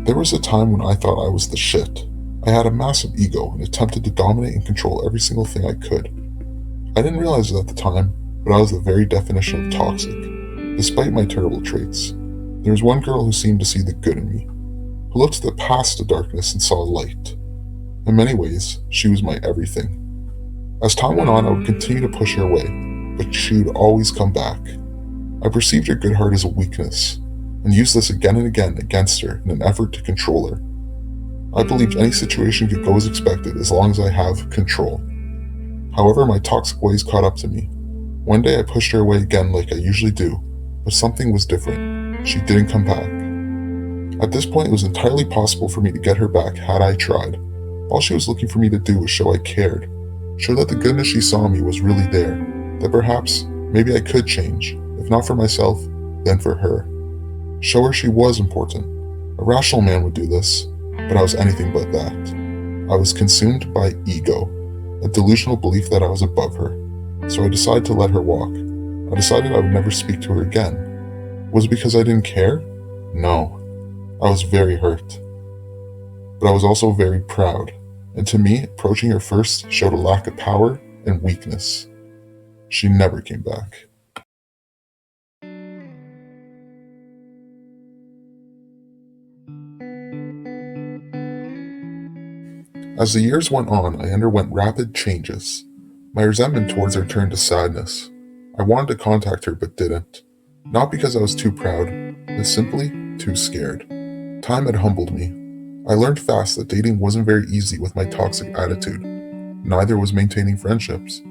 There was a time when I thought I was the shit. I had a massive ego and attempted to dominate and control every single thing I could. I didn't realize it at the time, but I was the very definition of toxic. Despite my terrible traits, there was one girl who seemed to see the good in me, who looked past the darkness and saw light. In many ways, she was my everything. As time went on, I would continue to push her away, but she would always come back. I perceived her good heart as a weakness, and used this again and again against her in an effort to control her. I believed any situation could go as expected as long as I have control. However, my toxic ways caught up to me. One day I pushed her away again like I usually do, but something was different. She didn't come back. At this point, it was entirely possible for me to get her back had I tried. All she was looking for me to do was show I cared, show that the goodness she saw in me was really there, that perhaps, maybe I could change, if not for myself, then for her. Show her she was important. A rational man would do this, but I was anything but that. I was consumed by ego, a delusional belief that I was above her. So I decided to let her walk. I decided I would never speak to her again. Was it because I didn't care? No. I was very hurt. But I was also very proud. And to me, approaching her first showed a lack of power and weakness. She never came back. As the years went on, I underwent rapid changes. My resentment towards her turned to sadness. I wanted to contact her but didn't. Not because I was too proud, but simply too scared. Time had humbled me. I learned fast that dating wasn't very easy with my toxic attitude. Neither was maintaining friendships.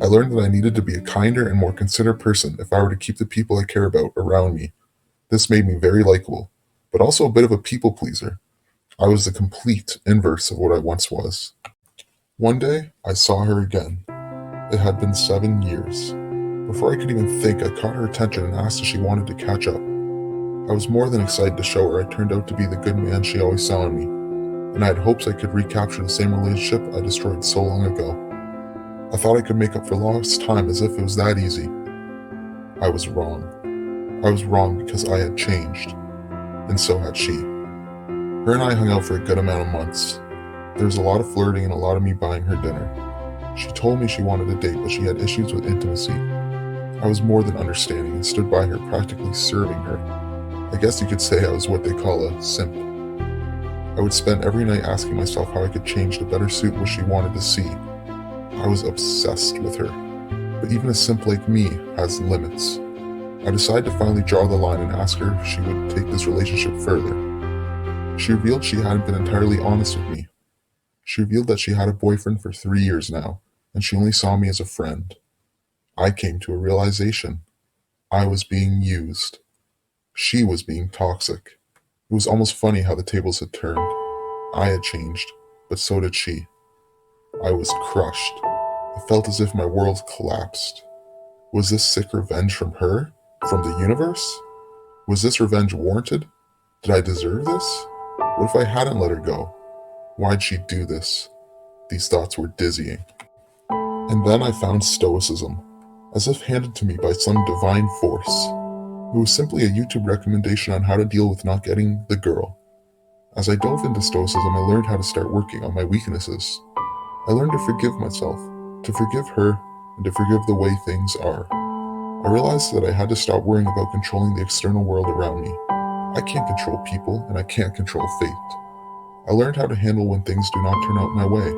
I learned that I needed to be a kinder and more considerate person if I were to keep the people I care about around me. This made me very likable, but also a bit of a people pleaser. I was the complete inverse of what I once was. One day, I saw her again. It had been 7 years. Before I could even think, I caught her attention and asked if she wanted to catch up. I was more than excited to show her I turned out to be the good man she always saw in me, and I had hopes I could recapture the same relationship I destroyed so long ago. I thought I could make up for lost time as if it was that easy. I was wrong. I was wrong because I had changed, and so had she. Her and I hung out for a good amount of months. There was a lot of flirting and a lot of me buying her dinner. She told me she wanted a date, but she had issues with intimacy. I was more than understanding and stood by her, practically serving her. I guess you could say I was what they call a simp. I would spend every night asking myself how I could change to better suit what she wanted to see. I was obsessed with her. But even a simp like me has limits. I decided to finally draw the line and ask her if she would take this relationship further. She revealed she hadn't been entirely honest with me. She revealed that she had a boyfriend for 3 years now, and she only saw me as a friend. I came to a realization. I was being used. She was being toxic. It was almost funny how the tables had turned. I had changed, but so did she. I was crushed. I felt as if my world collapsed. Was this sick revenge from her? From the universe? Was this revenge warranted? Did I deserve this? What if I hadn't let her go? Why'd she do this? These thoughts were dizzying. And then I found Stoicism, as if handed to me by some divine force. It was simply a YouTube recommendation on how to deal with not getting the girl. As I dove into Stoicism, I learned how to start working on my weaknesses. I learned to forgive myself, to forgive her, and to forgive the way things are. I realized that I had to stop worrying about controlling the external world around me. I can't control people, and I can't control fate. I learned how to handle when things do not turn out my way.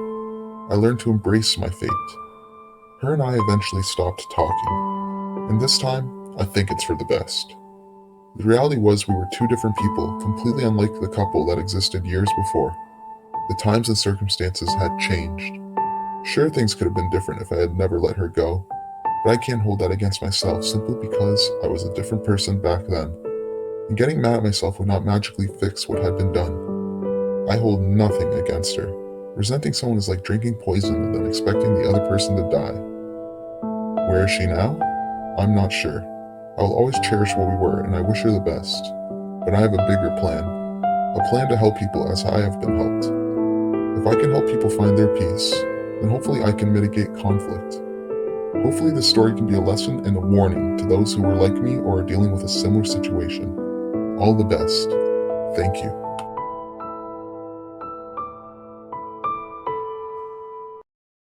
I learned to embrace my fate. Her and I eventually stopped talking, and this time, I think it's for the best. The reality was we were two different people, completely unlike the couple that existed years before. The times and circumstances had changed. Sure, things could have been different if I had never let her go, but I can't hold that against myself simply because I was a different person back then. And getting mad at myself would not magically fix what had been done. I hold nothing against her. Resenting someone is like drinking poison and then expecting the other person to die. Where is she now? I'm not sure. I will always cherish what we were, and I wish her the best. But I have a bigger plan. A plan to help people as I have been helped. If I can help people find their peace, then hopefully I can mitigate conflict. Hopefully this story can be a lesson and a warning to those who were like me or are dealing with a similar situation. All the best. Thank you.